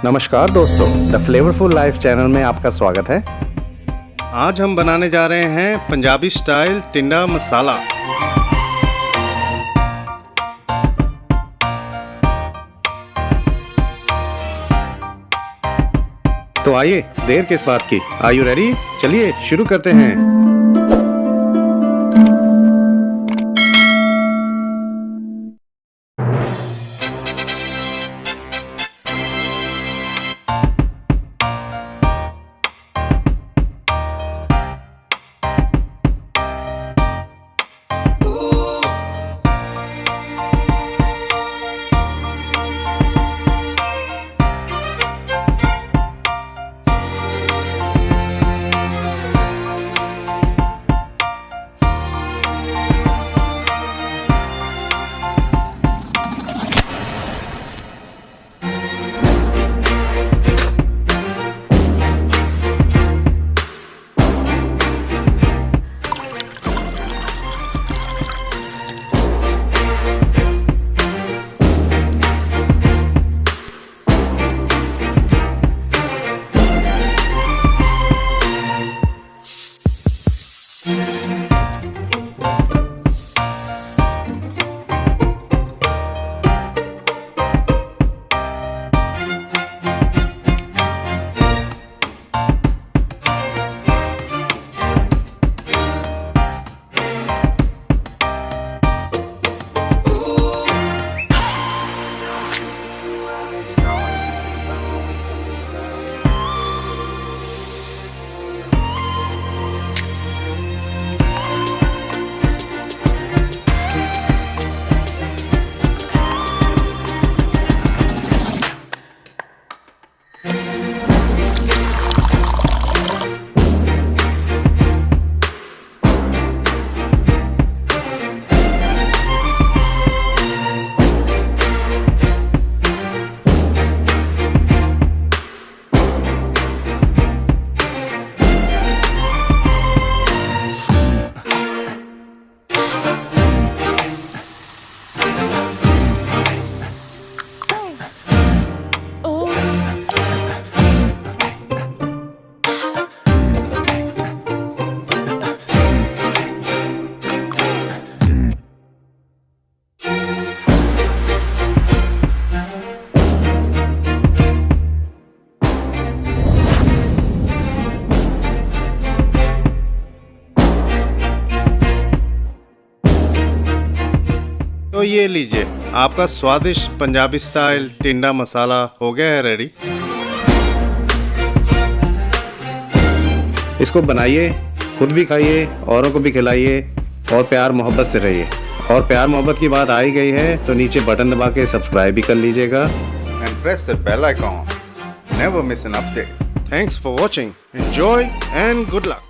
नमस्कार दोस्तों, the flavourful life channel में आपका स्वागत है। आज हम बनाने जा रहे हैं पंजाबी स्टाइल टिंडा मसाला। तो आइए, देर किस बात की, आर यू रेडी? चलिए शुरू करते हैं। तो ये लीजिए, आपका स्वादिष्ट पंजाबी स्टाइल टिंडा मसाला हो गया है रेडी। इसको बनाइए, खुद भी खाइए, औरों को भी खिलाइए और प्यार मोहब्बत से रहिए। और प्यार मोहब्बत की बात आ ही गई है तो नीचे बटन दबा के सब्सक्राइब भी कर लीजिएगा। And press the bell icon. Never miss an update. Thanks for watching. Enjoy and good luck.